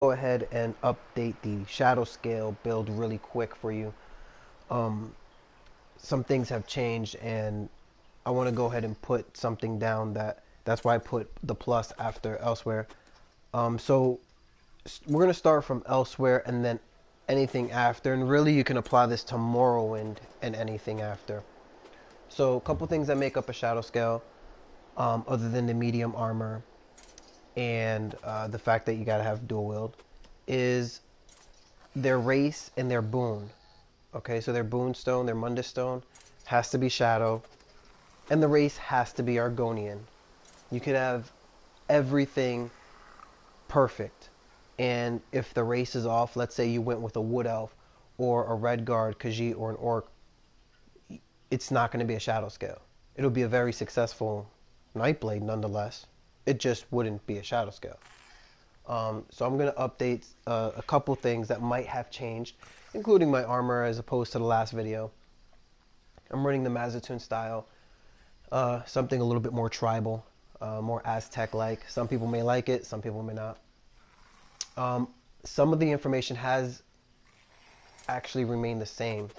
Go ahead and update the Shadowscale build really quick for you. Some things have changed, and I want to go ahead and put something down that's why I put the plus after Elsweyr. So we're gonna start from Elsweyr and then anything after, and really you can apply this to Morrowind and anything after. So a couple things that make up a Shadowscale, other than the medium armor and the fact that you gotta have dual wield, is their race and their boon. Okay, so their boon stone, their mundus stone, has to be shadow, and the race has to be Argonian. You could have everything perfect, and if the race is off, let's say you went with a wood elf or a red guard, Khajiit, or an orc, it's not going to be a shadow scale. It'll be a very successful Nightblade nonetheless. It just wouldn't be a shadow scale. So I'm going to update a couple things that might have changed, including my armor as opposed to the last video. I'm running the Mazatoon style, something a little bit more tribal, more Aztec-like. Some people may like it, some people may not. Some of the information has actually remained the same.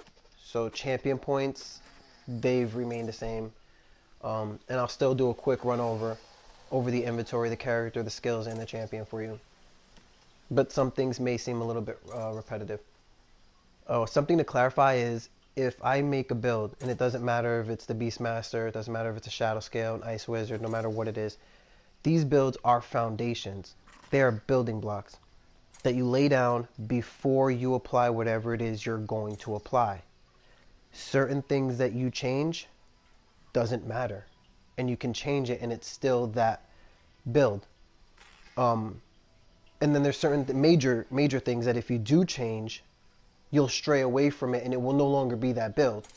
So champion points, they've remained the same. And I'll still do a quick run over the inventory, the character, the skills, and the champion for you. But some things may seem a little bit repetitive. Oh, something to clarify is if I make a build, and it doesn't matter if it's the Beastmaster, it doesn't matter if it's a Shadowscale, an Ice Wizard, no matter what it is, these builds are foundations. They are building blocks that you lay down before you apply whatever it is you're going to apply. Certain things that you change doesn't matter, and you can change it and it's still that build. And then there's certain major things that if you do change, you'll stray away from it and it will no longer be that build.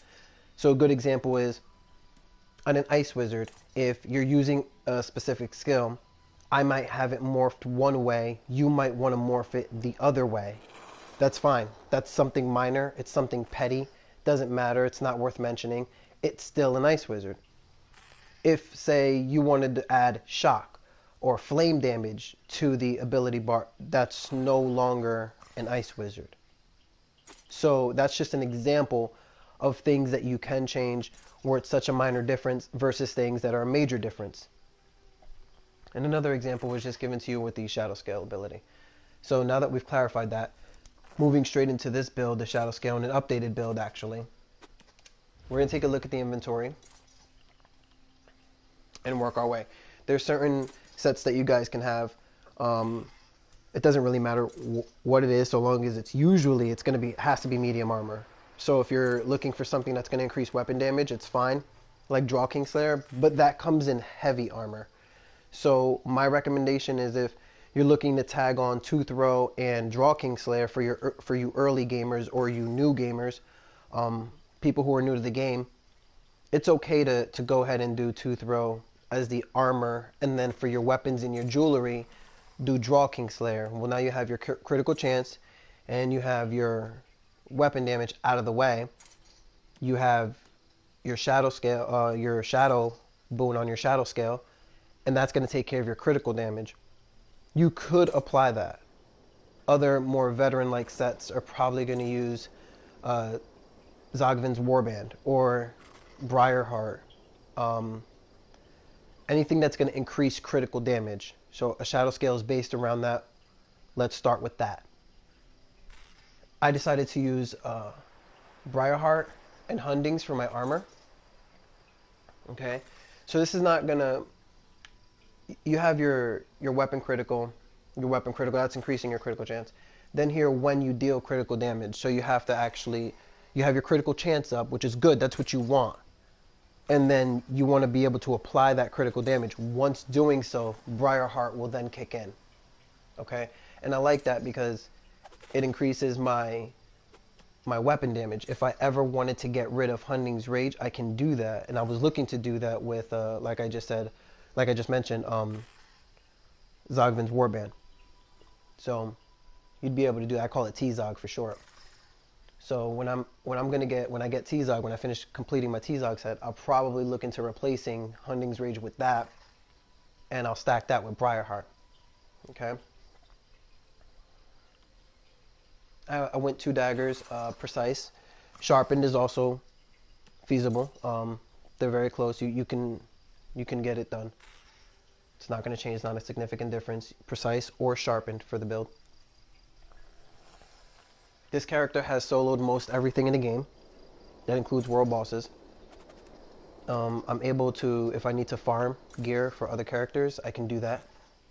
So a good example is on an Ice Wizard, if you're using a specific skill, I might have it morphed one way, you might want to morph it the other way. That's fine. That's something minor, it's something petty, doesn't matter, it's not worth mentioning. It's still an Ice Wizard. If, say, you wanted to add shock or flame damage to the ability bar, that's no longer an Ice Wizard. So that's just an example of things that you can change where it's such a minor difference versus things that are a major difference. And another example was just given to you with the Shadowscale ability. So now that we've clarified that, moving straight into this build, the Shadowscale, and an updated build actually, we're going to take a look at the inventory and work our way. There's certain sets that you guys can have. It doesn't really matter what it is, so long as it's usually has to be medium armor. So if you're looking for something that's going to increase weapon damage, it's fine, like Draw King Slayer, but that comes in heavy armor. So my recommendation is if you're looking to tag on Tooth Row and Draw King Slayer for you early gamers or you new gamers, people who are new to the game, it's okay to go ahead and do Tooth Row as the armor, and then for your weapons and your jewelry, do Draw King Slayer. Well, now you have your critical chance, and you have your weapon damage out of the way. You have your shadow scale, your shadow boon on your shadow scale, and that's going to take care of your critical damage. You could apply that. Other more veteran-like sets are probably going to use Zogvin's Warband or Briarheart. Anything that's going to increase critical damage. So a shadow scale is based around that. Let's start with that. I decided to use Briarheart and Hundings for my armor. Okay, so this is not gonna. You have your weapon critical, that's increasing your critical chance. Then here, when you deal critical damage, so you have to actually, you have your critical chance up, which is good. That's what you want. And then you want to be able to apply that critical damage. Once doing so, Briarheart will then kick in. Okay? And I like that because it increases my weapon damage. If I ever wanted to get rid of Hunding's Rage, I can do that. And I was looking to do that with, like I just mentioned, Zogvin's Warband. So you'd be able to do that. I call it T-Zog for short. So when I get T-Zog, when I finish completing my T-Zog set, I'll probably look into replacing Hunding's Rage with that, and I'll stack that with Briarheart. Okay. I went 2 daggers, precise. Sharpened is also feasible. They're very close. You can get it done. It's not going to change. It's not a significant difference. Precise or sharpened for the build. This character has soloed most everything in the game. That includes world bosses. I'm able to, if I need to farm gear for other characters, I can do that.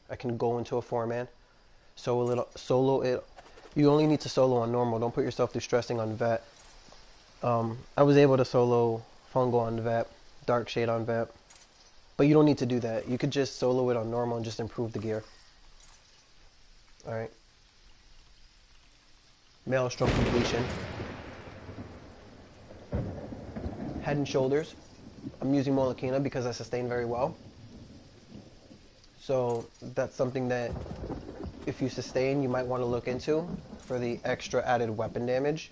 I can go into a 4-man, solo it. You only need to solo on normal. Don't put yourself through stressing on vet. I was able to solo fungal on vet, dark shade on vet, but you don't need to do that. You could just solo it on normal and just improve the gear. All right. Maelstrom completion. Head and shoulders. I'm using Molokina because I sustain very well. So that's something that if you sustain, you might want to look into for the extra added weapon damage.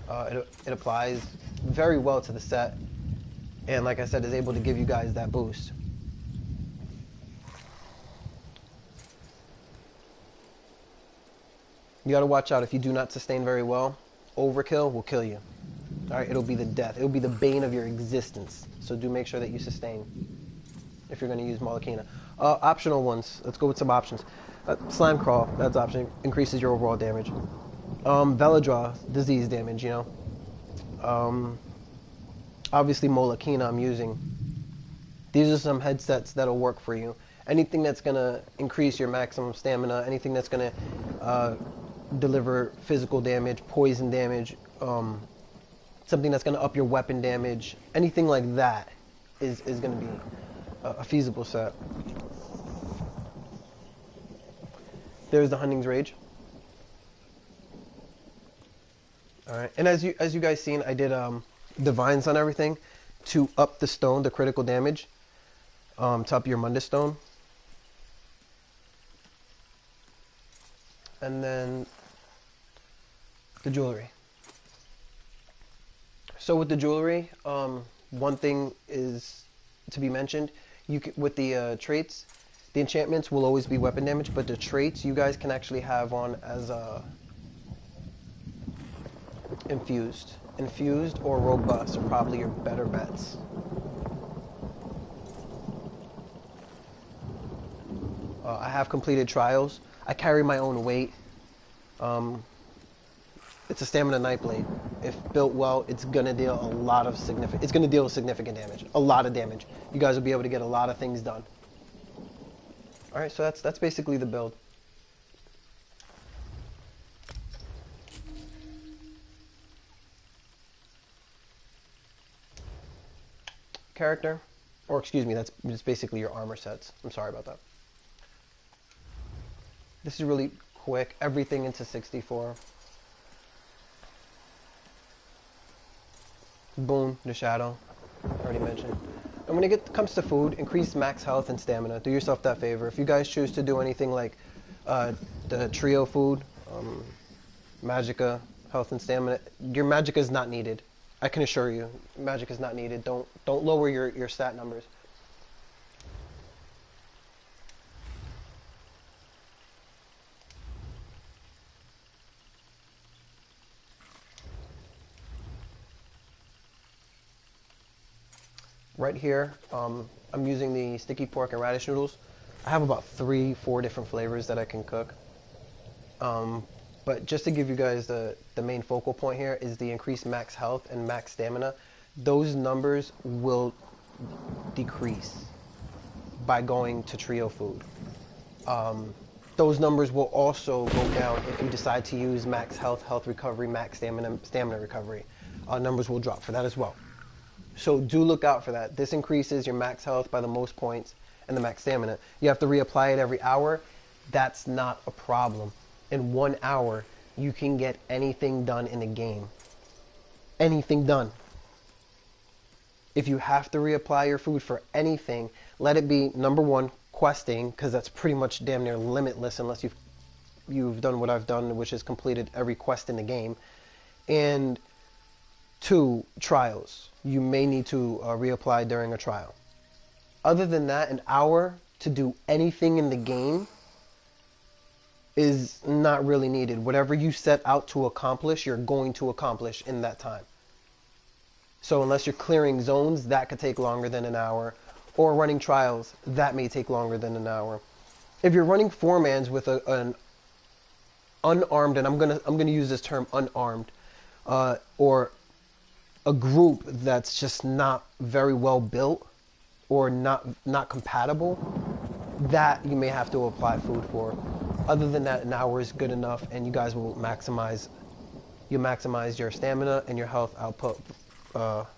It applies very well to the set. And like I said, is able to give you guys that boost. You got to watch out. If you do not sustain very well, overkill will kill you. All right, it'll be the death. It'll be the bane of your existence. So do make sure that you sustain if you're going to use Molokina. Optional ones. Let's go with some options. Slime Crawl, that's option. Increases your overall damage. Veladraw, disease damage, you know. Obviously Molokina I'm using. These are some headsets that'll work for you. Anything that's going to increase your maximum stamina, anything that's going to deliver physical damage, poison damage, something that's going to up your weapon damage, anything like that is going to be a feasible set. There's the Hunting's Rage. All right, and as you guys seen, I did divines on everything to up the stone, the critical damage, to up your mundus stone. And then the jewelry. So with the jewelry, one thing is to be mentioned. You can, with the traits, the enchantments will always be weapon damage, but the traits you guys can actually have on as infused. Infused or robust are probably your better bets. I have completed trials. I carry my own weight. It's a Stamina-Nightblade. If built well, it's gonna deal a lot of significant. It's gonna deal significant damage, a lot of damage. You guys will be able to get a lot of things done. All right, so that's basically the build. Character, or excuse me, that's basically your armor sets. I'm sorry about that. This is really quick. Everything into 64. Boon, the shadow, already mentioned. And when it comes to food, increase max health and stamina. Do yourself that favor. If you guys choose to do anything like the trio food, Magicka, health and stamina, your Magicka is not needed. I can assure you, Magicka is not needed. Don't lower your stat numbers. Right here, I'm using the sticky pork and radish noodles. I have about 3-4 different flavors that I can cook. But just to give you guys the main focal point here is the increased max health and max stamina. Those numbers will decrease by going to trio food. Those numbers will also go down if you decide to use max health, health recovery, max stamina recovery. Numbers will drop for that as well. So do look out for that. This increases your max health by the most points and the max stamina. You have to reapply it every hour. That's not a problem. In 1 hour, you can get anything done in the game. Anything done. If you have to reapply your food for anything, let it be, number one, questing, because that's pretty much damn near limitless unless you've done what I've done, which is completed every quest in the game. And 2, trials. You may need to reapply during a trial. Other than that, an hour to do anything in the game, is not really needed. Whatever you set out to accomplish, you're going to accomplish in that time. So unless you're clearing zones, that could take longer than an hour. Or running trials, that may take longer than an hour. If you're running four-mans with an unarmed, and I'm gonna use this term unarmed, or a group that's just not very well built or not compatible, that you may have to apply food for. Other than that, an hour is good enough, and you guys will maximize your stamina and your health output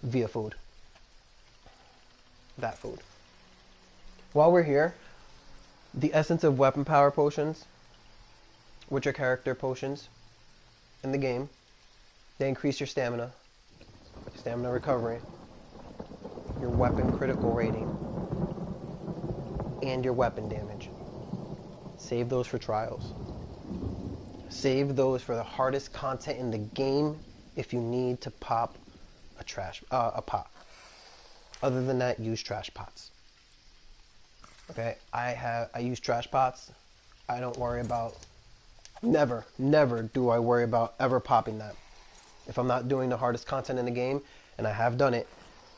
via food. That food. While we're here, the essence of weapon power potions, which are character potions in the game, they increase your stamina recovery, your weapon critical rating, and your weapon damage. Save those for trials. Save those for the hardest content in the game if you need to pop a pot. Other than that, use trash pots. Okay, I use trash pots. I don't worry about, never do I worry about ever popping that. If I'm not doing the hardest content in the game, and I have done it,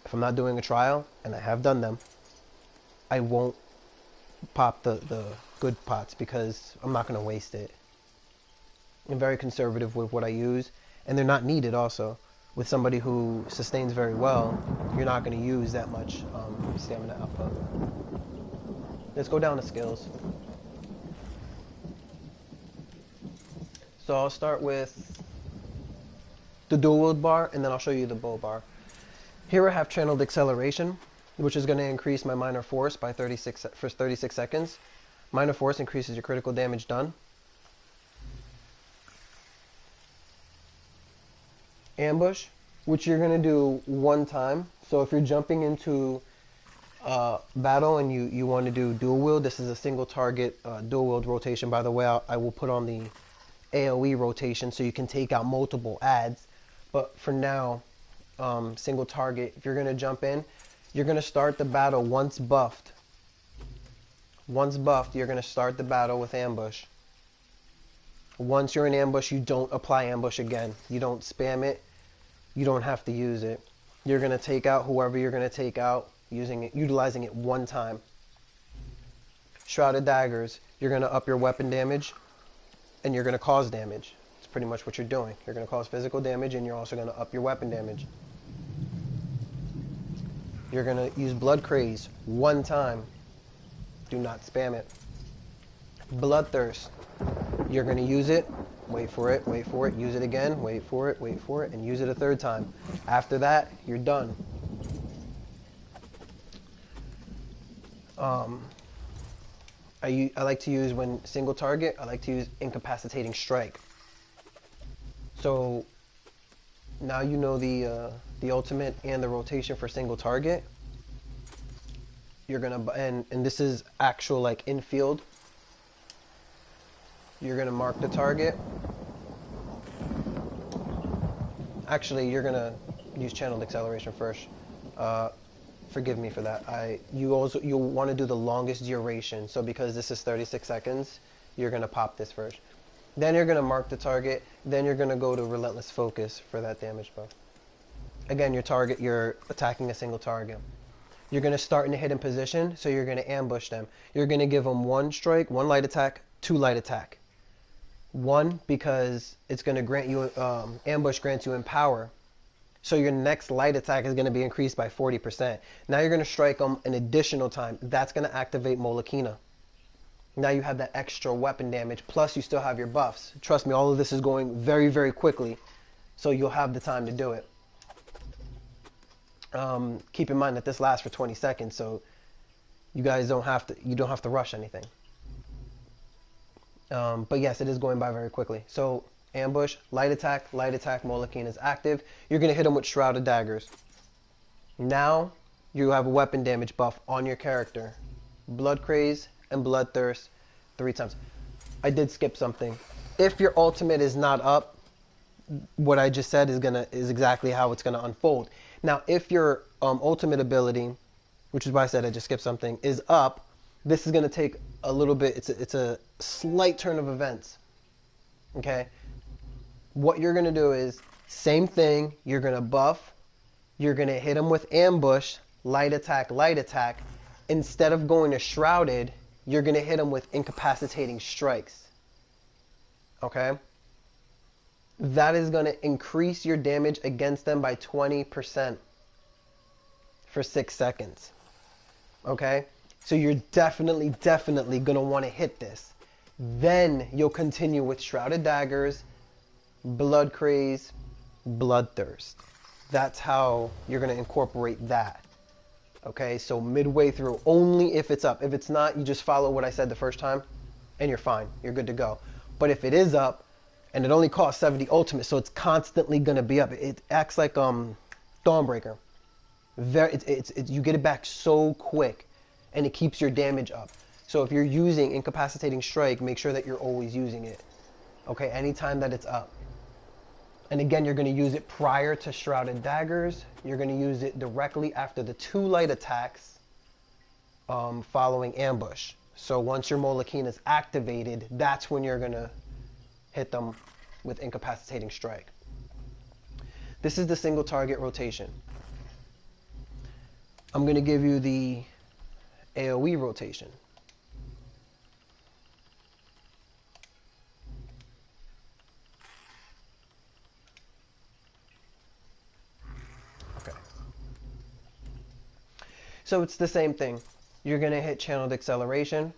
if I'm not doing a trial, and I have done them, I won't pop the good pots because I'm not going to waste it. I'm very conservative with what I use, and they're not needed also. With somebody who sustains very well, you're not going to use that much stamina output. Let's go down to skills. So I'll start with the dual wield bar, and then I'll show you the bow bar. Here I have channeled acceleration, which is going to increase my minor force by 36 seconds. Minor force increases your critical damage done. Ambush, which you're going to do one time. So if you're jumping into battle and you want to do dual wield, this is a single target dual wield rotation. By the way, I will put on the AoE rotation so you can take out multiple adds. But for now, single target, if you're going to jump in, you're going to start the battle once buffed. Once buffed, you're going to start the battle with ambush. Once you're in ambush, you don't apply ambush again. You don't spam it. You don't have to use it. You're going to take out whoever you're going to take out, utilizing it one time. Shrouded Daggers, you're going to up your weapon damage, and you're going to cause damage. It's pretty much what you're doing. You're going to cause physical damage, and you're also going to up your weapon damage. You're going to use Blood Craze one time. Do not spam it. Bloodthirst, you're going to use it, wait for it, use it again, wait for it, and use it a third time. After that, you're done. I like to use, when single target, I like to use Incapacitating Strike. So now you know the ultimate and the rotation for single target. You're gonna, and this is actual like infield. You're gonna mark the target. Actually, you're gonna use channeled acceleration first. Forgive me for that. You want to do the longest duration. So because this is 36 seconds, you're gonna pop this first. Then you're gonna mark the target. Then you're gonna go to relentless focus for that damage buff. Again, you're attacking a single target. You're going to start in a hidden position, so you're going to ambush them. You're going to give them one strike, one light attack, two light attack. One, because it's going to grant you, ambush grants you empower. So your next light attack is going to be increased by 40%. Now you're going to strike them an additional time. That's going to activate Molokina. Now you have that extra weapon damage, plus you still have your buffs. Trust me, all of this is going very, very quickly, so you'll have the time to do it. Keep in mind that this lasts for 20 seconds, so you guys don't have to rush anything. But yes, it is going by very quickly. So ambush, light attack, Molokina is active. You're going to hit them with Shrouded Daggers. Now you have a weapon damage buff on your character. Blood Craze and Bloodthirst 3 times. I did skip something. If your ultimate is not up, what I just said is exactly how it's gonna unfold. Now, if your ultimate ability, which is why I said I just skipped something, is up, this is gonna take a little bit, it's a slight turn of events. Okay? What you're going to do is, same thing, you're going to buff, you're going to hit him with ambush, light attack, light attack. Instead of going to shrouded, you're going to hit him with incapacitating strikes. Okay? That is going to increase your damage against them by 20% for 6 seconds. Okay? So you're definitely going to want to hit this. Then you'll continue with Shrouded Daggers, Blood Craze, Bloodthirst. That's how you're going to incorporate that. Okay, so midway through, only if it's up. If it's not, you just follow what I said the first time, and you're fine. You're good to go. But if it is up, and it only costs 70 ultimate, so it's constantly going to be up. It acts like Dawnbreaker. You get it back so quick, and it keeps your damage up. So if you're using Incapacitating Strike, make sure that you're always using it. Okay, anytime that it's up. And again, you're going to use it prior to Shrouded Daggers. You're going to use it directly after the 2 light attacks following ambush. So once your Molekine is activated, that's when you're going to hit them with Incapacitating Strike. This is the single target rotation. I'm going to give you the AoE rotation. So it's the same thing. You're going to hit Channeled Acceleration.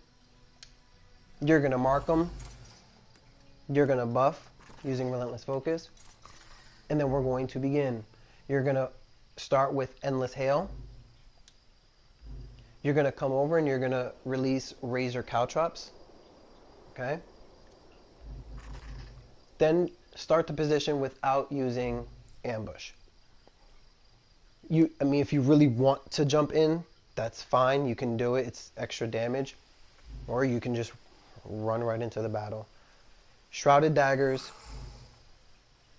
You're going to mark them. You're going to buff using Relentless Focus. And then we're going to begin. You're going to start with Endless Hail. You're going to come over and you're going to release Razor Caltrops. Okay? Then start the position without using Ambush. If you really want to jump in, that's fine. You can do it. It's extra damage. Or you can just run right into the battle. Shrouded Daggers,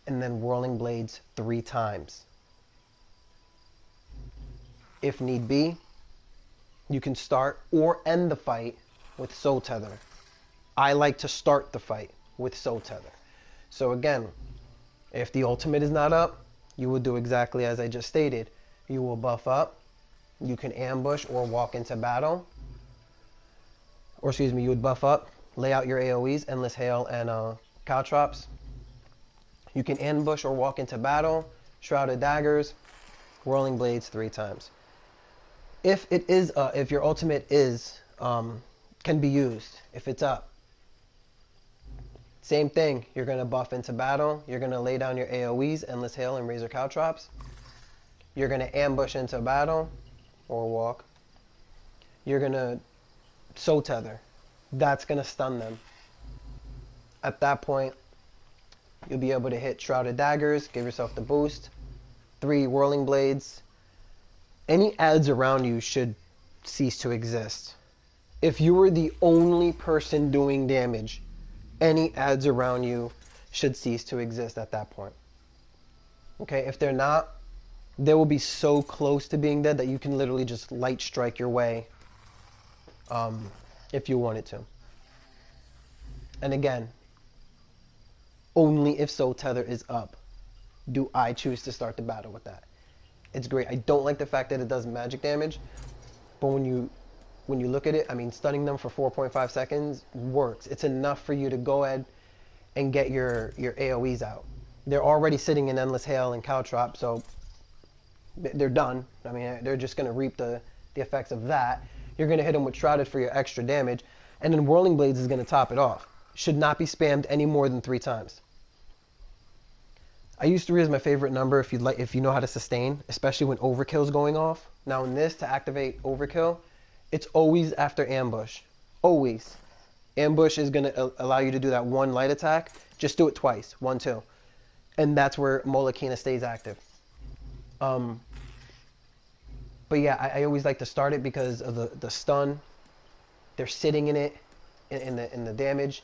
and then Whirling Blades 3 times. If need be, you can start or end the fight with Soul Tether. I like to start the fight with Soul Tether. So again, if the ultimate is not up, you will do exactly as I just stated. You will buff up. You can ambush or walk into battle. Or excuse me, you would buff up, lay out your AoEs, Endless Hail and Caltrops. You can ambush or walk into battle, Shrouded Daggers, Whirling Blades 3 times. If it is, if your ultimate is, can be used, if it's up. Same thing, you're going to buff into battle, you're going to lay down your AoEs, Endless Hail and Razor Caltrops. You're going to ambush into battle or walk. You're going to Soul Tether. That's going to stun them. At that point, you'll be able to hit Shrouded Daggers, give yourself the boost. 3 Whirling Blades. Any adds around you should cease to exist. If you were the only person doing damage, any adds around you should cease to exist at that point. Okay, if they're not, they will be so close to being dead that you can literally just light strike your way if you wanted to. And again, only if Soul Tether is up do I choose to start the battle with that. It's great. I don't like the fact that it does magic damage, but when you look at it, I mean, stunning them for 4.5 seconds works. It's enough for you to go ahead and get your AoEs out. They're already sitting in Endless Hail and Caltrop, so they're done. I mean, they're just going to reap the effects of that. You're going to hit them with Shrouded for your extra damage, and then Whirling Blades is going to top it off. Should not be spammed any more than 3 times. I use 3 as my favorite number if you know how to sustain, especially when Overkill is going off. Now in this, to activate Overkill, it's always after ambush. Always. Ambush is going to allow you to do that 1 light attack. Just do it twice. 1, 2. And that's where Molekine stays active. But yeah, I always like to start it because of the stun. They're sitting in it, in the damage.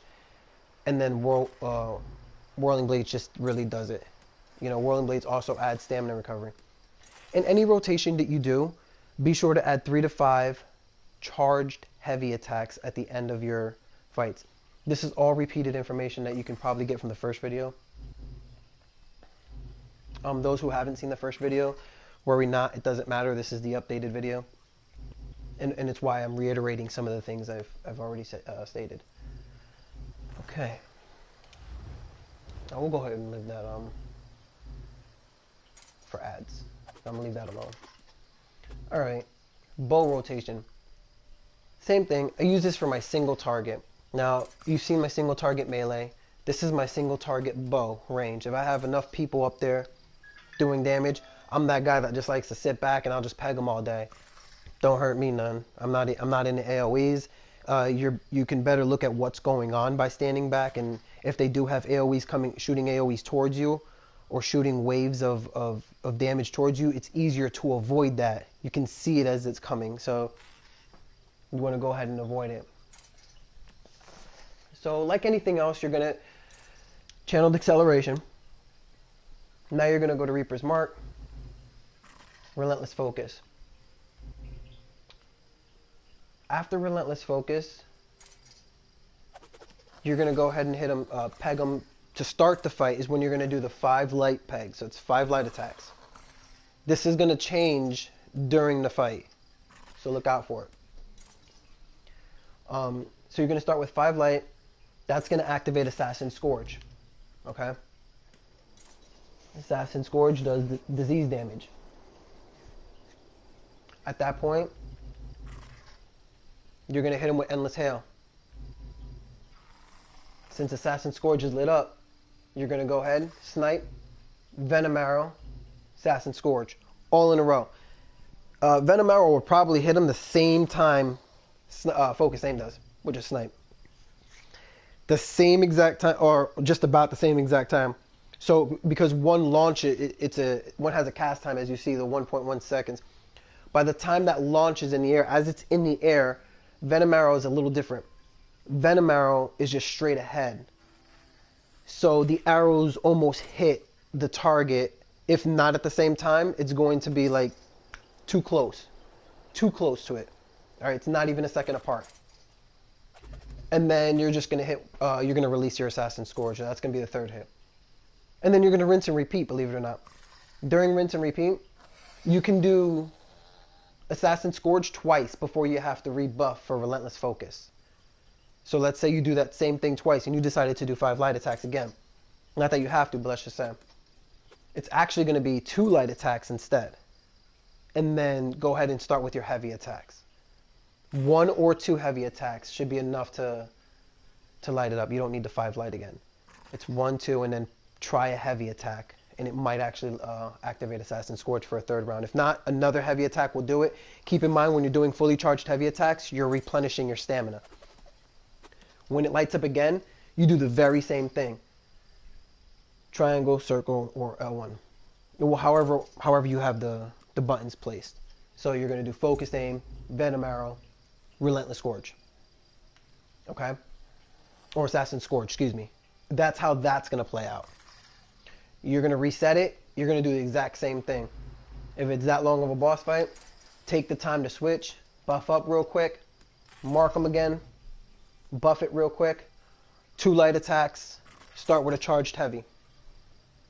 And then Whirling Blades just really does it. You know, Whirling Blades also add stamina recovery. In any rotation that you do, be sure to add 3 to 5 charged heavy attacks at the end of your fights. This is all repeated information that you can probably get from the first video. Those who haven't seen the first video, worry not, it doesn't matter. This is the updated video. And it's why I'm reiterating some of the things I've already stated. Okay. I will go ahead and leave that for ads. I'm going to leave that alone. Alright. Bow rotation. Same thing. I use this for my single target. Now, you've seen my single target melee. This is my single target bow range. If I have enough people up there doing damage, I'm that guy that just likes to sit back and I'll just peg them all day. Don't hurt me none. I'm not into AoEs. You can better look at what's going on by standing back, and if they do have AoEs shooting AoEs towards you, or shooting waves of damage towards you, it's easier to avoid that. You can see it as it's coming, so you want to go ahead and avoid it. So like anything else, you're going to channel acceleration. Now you're going to go to Reaper's Mark, Relentless Focus. After Relentless Focus, you're going to go ahead and hit them, peg them. To start the fight is when you're going to do the 5 light pegs. So it's 5 light attacks. This is going to change during the fight, so look out for it. So you're going to start with 5 light. That's going to activate Assassin Scourge. Okay? Assassin Scourge does disease damage. At that point, you're going to hit him with Endless Hail. Since Assassin Scourge is lit up, you're going to go ahead, snipe, Venom Arrow, Assassin Scourge, all in a row. Venom Arrow will probably hit him the same time Focus Aim does, which is snipe. The same exact time, or just about the same exact time. So because one launch, one has a cast time, as you see, the 1.1 seconds. By the time that launches in the air, as it's in the air, Venom Arrow is a little different. Venom Arrow is just straight ahead. So the arrows almost hit the target. If not at the same time, it's going to be like too close to it. All right, it's not even a second apart. And then you're just going to hit, you're going to release your Assassin Scourge. That's going to be the 3rd hit. And then you're going to rinse and repeat, believe it or not. During rinse and repeat, you can do Assassin Scourge twice before you have to rebuff for Relentless Focus. So let's say you do that same thing twice and you decided to do 5 light attacks again. Not that you have to, but let's just say. It's actually going to be 2 light attacks instead. And then go ahead and start with your heavy attacks. 1 or 2 heavy attacks should be enough to light it up. You don't need the 5 light again. It's 1, 2, and then try a heavy attack. And it might actually activate Assassin Scourge for a 3rd round. If not, another heavy attack will do it. Keep in mind, when you're doing fully charged heavy attacks, you're replenishing your stamina. When it lights up again, you do the very same thing. Triangle, circle, or L1. However you have the buttons placed. So you're going to do Focus Aim, Venom Arrow, Relentless Scourge. Okay? Or Assassin Scourge, excuse me. That's how that's going to play out. You're going to reset it. You're going to do the exact same thing. If it's that long of a boss fight, take the time to switch, buff up real quick, mark them again, buff it real quick, 2 light attacks, start with a charged heavy.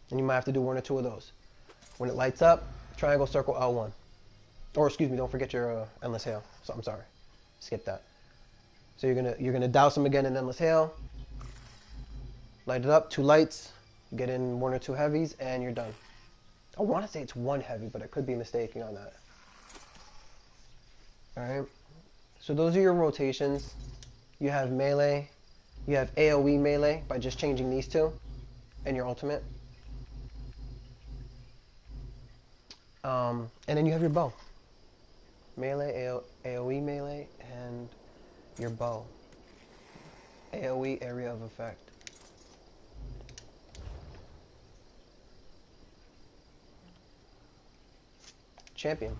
And you might have to do 1 or 2 of those. When it lights up, triangle, circle, L1. Or excuse me, don't forget your Endless Hail. So I'm sorry, skip that. So you're gonna douse them again in Endless Hail, light it up, 2 lights, get in 1 or 2 heavies, and you're done. I want to say it's 1 heavy, but I could be mistaken on that. Alright, so those are your rotations. You have melee, you have AoE melee by just changing these 2, and your ultimate. And then you have your bow. Melee, AoE melee, and your bow. AoE, area of effect. Champion.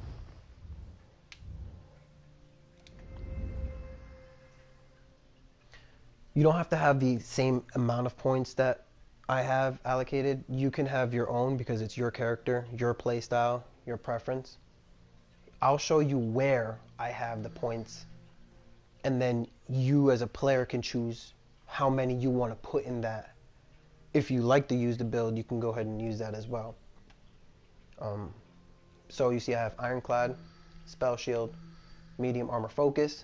You don't have to have the same amount of points that I have allocated. You can have your own because it's your character, your playstyle, your preference. I'll show you where I have the points and then you as a player can choose how many you want to put in that. If you like to use the build, you can go ahead and use that as well. So you see I have Ironclad, Spell Shield, Medium Armor Focus.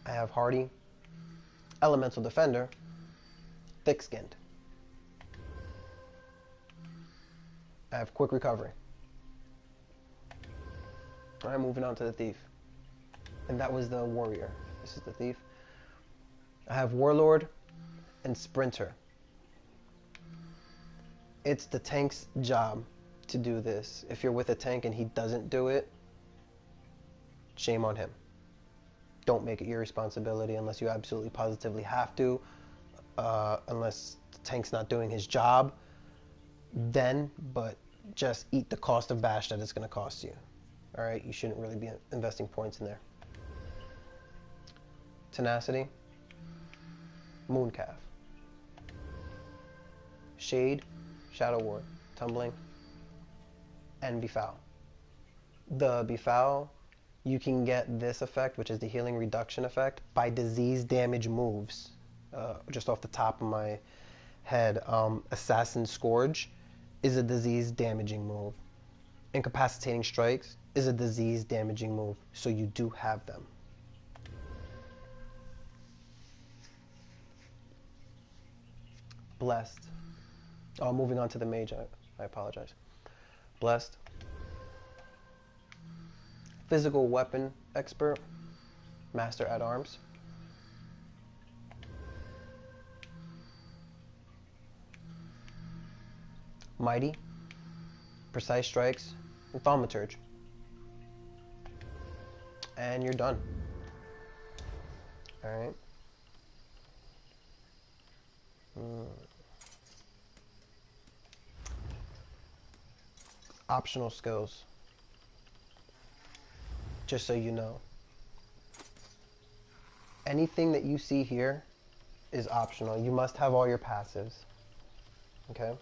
I have Hardy, Elemental Defender, Thick Skinned. I have Quick Recovery. Alright, moving on to the Thief. And that was the Warrior. This is the Thief. I have Warlord and Sprinter. It's the tank's job to do this. If you're with a tank and he doesn't do it, shame on him. Don't make it your responsibility unless you absolutely positively have to. Unless the tank's not doing his job, then, but just eat the cost of bash that it's going to cost you. Alright, you shouldn't really be investing points in there. Tenacity, Mooncalf, Shade, Shadow Ward, Tumbling, and Befoul. The Befoul, you can get this effect, which is the healing reduction effect, by disease damage moves. Just off the top of my head, Assassin Scourge is a disease damaging move. Incapacitating Strikes is a disease damaging move, so you do have them. Blessed. Oh, moving on to the Mage, I apologize. Blessed. Physical Weapon Expert, Master at Arms. Mighty, Precise Strikes, and Thaumaturge. And you're done. Alright. Optional skills. Just so you know. Anything that you see here is optional. You must have all your passives. Okay?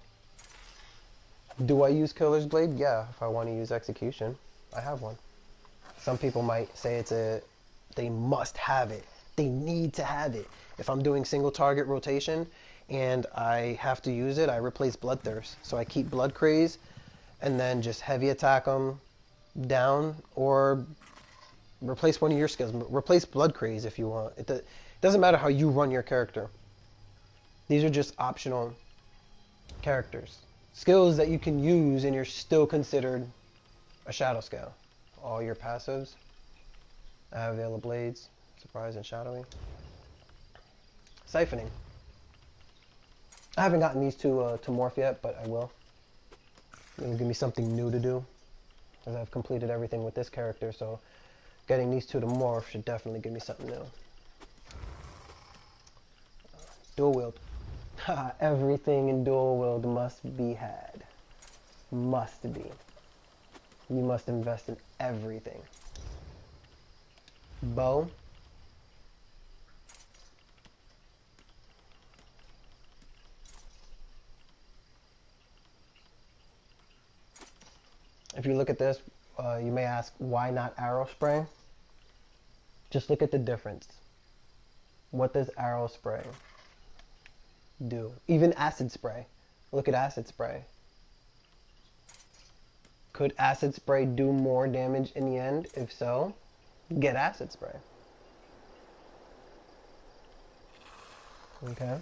Do I use Killer's Blade? Yeah, if I want to use Execution. I have one. Some people might say they must have it. They need to have it. If I'm doing single target rotation and I have to use it, I replace Bloodthirst. So I keep Blood Craze and then just heavy attack them down, or replace one of your skills. Replace Blood Craze if you want. It doesn't matter how you run your character. These are just optional characters. Skills that you can use and you're still considered a Shadowscale. All your passives. I have Veil of Blades, Surprise and Shadowy. Siphoning. I haven't gotten these two to morph yet, but I will. It'll give me something new to do, because I've completed everything with this character, so getting these two to morph should definitely give me something new. Dual wield. Everything in dual wield must be had. Must be. You must invest in everything. Bow. If you look at this, you may ask, why not arrow spray? Just look at the difference. What does arrow spray do? Even acid spray. Look at acid spray. Could acid spray do more damage in the end? If so, get acid spray. Okay.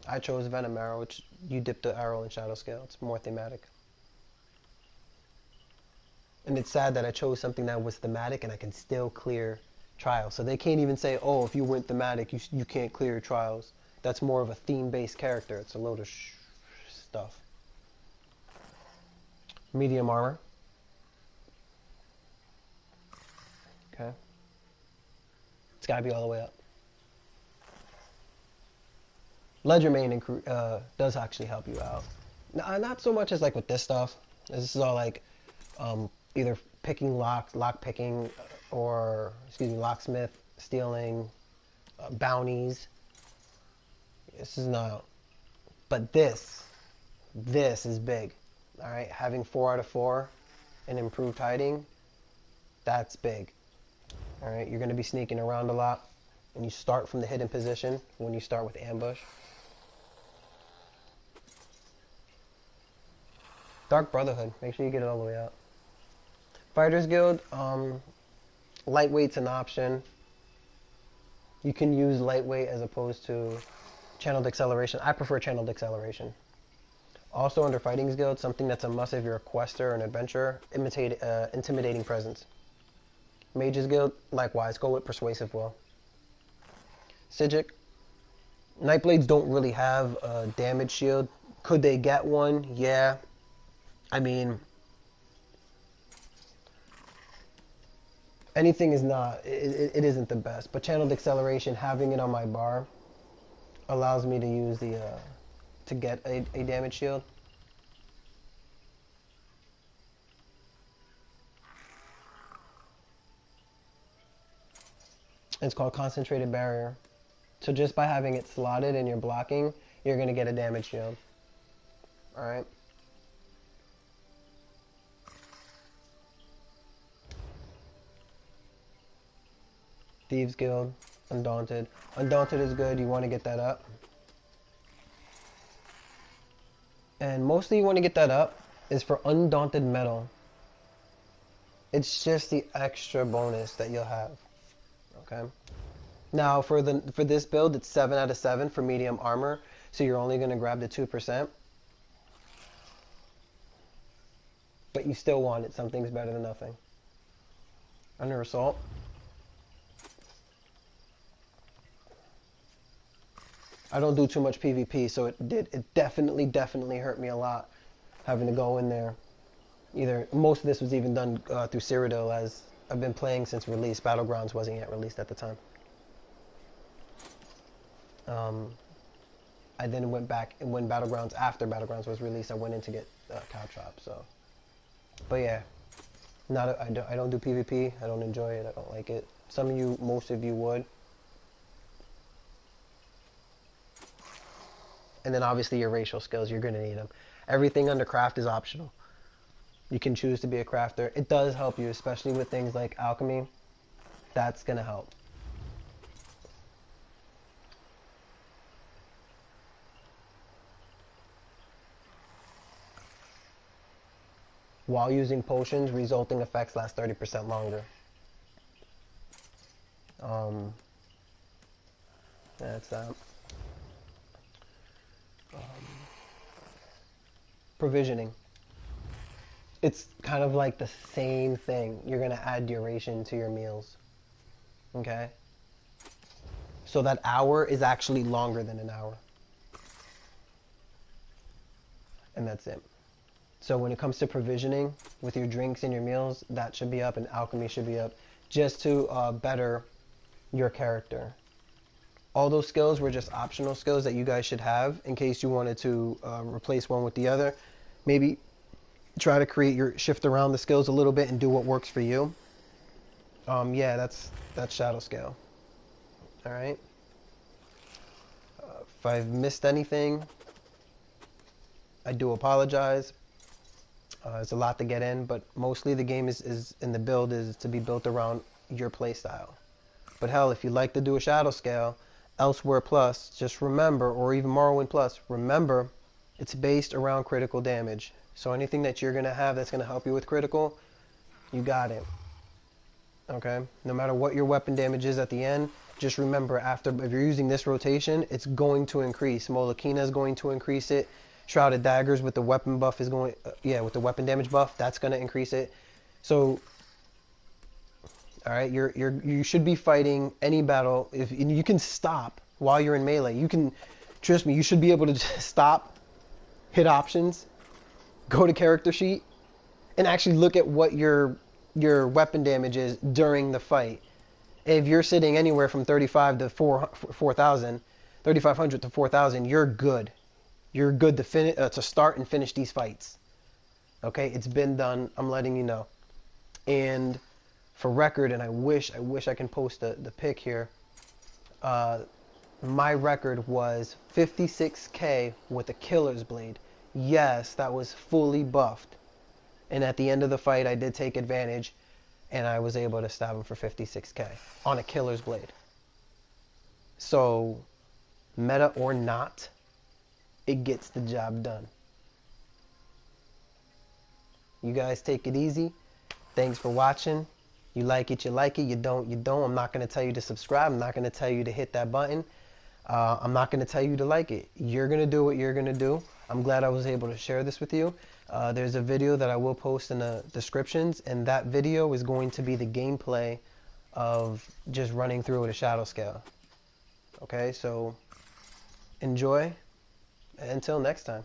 I chose Venom Arrow, which you dip the arrow in Shadowscale. It's more thematic. And it's sad that I chose something that was thematic and I can still clear trials. So they can't even say, oh, if you went thematic, you can't clear your trials. That's more of a theme-based character. It's a load of stuff. Medium armor. Okay. It's got to be all the way up. Ledger main does actually help you out. Not so much as like with this stuff. This is all like either picking locks, lock picking, or locksmith, stealing, bounties. This is not. But this is big. All right, having 4 out of 4 and improved hiding, that's big. All right, you're going to be sneaking around a lot, and you start from the hidden position when you start with ambush. Dark Brotherhood, make sure you get it all the way out. Fighters Guild, lightweight's an option. You can use lightweight as opposed to channeled acceleration. I prefer channeled acceleration. Also under Fighting's Guild, something that's a must if you're a quester or an adventurer, intimidating presence. Mage's Guild, likewise, go with persuasive will. Psijic, Nightblades don't really have a damage shield. Could they get one? Yeah. I mean, anything is not, it isn't the best, but channeled acceleration, having it on my bar, allows me to use the, to get a damage shield. It's called Concentrated Barrier. So just by having it slotted and you're blocking, you're going to get a damage shield. Alright. Thieves Guild, Undaunted. Undaunted is good, you want to get that up. And mostly you want to get that up is for Undaunted Metal. It's just the extra bonus that you'll have. Okay. Now for this build, it's 7 out of 7 for medium armor, so you're only going to grab the 2%. But you still want it. Something's better than nothing. Under Assault. I don't do too much PvP, so it definitely hurt me a lot having to go in there. Most of this was even done through Cyrodiil, as I've been playing since release. Battlegrounds wasn't yet released at the time. I then went back, and when after Battlegrounds was released, I went in to get Caltrop. So, but yeah, I don't do PvP. I don't enjoy it. I don't like it. Most of you would. And then obviously your racial skills, you're going to need them. Everything under craft is optional. You can choose to be a crafter. It does help you, especially with things like alchemy. That's going to help. While using potions, resulting effects last 30% longer. That's that. Provisioning. It's kind of like the same thing. You're going to add duration to your meals. Okay? So that hour is actually longer than an hour. And that's it. So when it comes to provisioning with your drinks and your meals, that should be up, and alchemy should be up, just to better your character. All those skills were just optional skills that you guys should have in case you wanted to replace one with the other. Maybe try to shift around the skills a little bit and do what works for you. Yeah, that's Shadowscale. All right. If I've missed anything, I do apologize. There's a lot to get in, but mostly the game is in the build is to be built around your playstyle. But hell, if you like to do a Shadowscale, Elsweyr Plus, just remember, or even Morrowind Plus, remember, it's based around critical damage. So anything that you're going to have that's going to help you with critical, you got it. Okay? No matter what your weapon damage is at the end, just remember, if you're using this rotation, it's going to increase. Molokina is going to increase it. Shrouded Daggers with the weapon buff is going, with the weapon damage buff, that's going to increase it. So, all right, you should be fighting any battle. If you can stop while you're in melee, you can, trust me, you should be able to just stop, hit options, go to character sheet, and actually look at what your weapon damage is during the fight. If you're sitting anywhere from 35 to 4,000, 3,500 to 4,000, you're good. You're good to start and finish these fights. Okay, it's been done. I'm letting you know. And for record, and I wish I can post the pic here. My record was 56K with a Killer's Blade. Yes, that was fully buffed. And at the end of the fight, I did take advantage, and I was able to stab him for 56k on a killer's blade. So, meta or not, it gets the job done. You guys take it easy. Thanks for watching. You like it, you like it. You don't, you don't. I'm not going to tell you to subscribe. I'm not going to tell you to hit that button. I'm not going to tell you to like it. You're going to do what you're going to do. I'm glad I was able to share this with you. There's a video that I will post in the descriptions, and that video is going to be the gameplay of just running through with a Shadowscale. Okay, so enjoy. Until next time.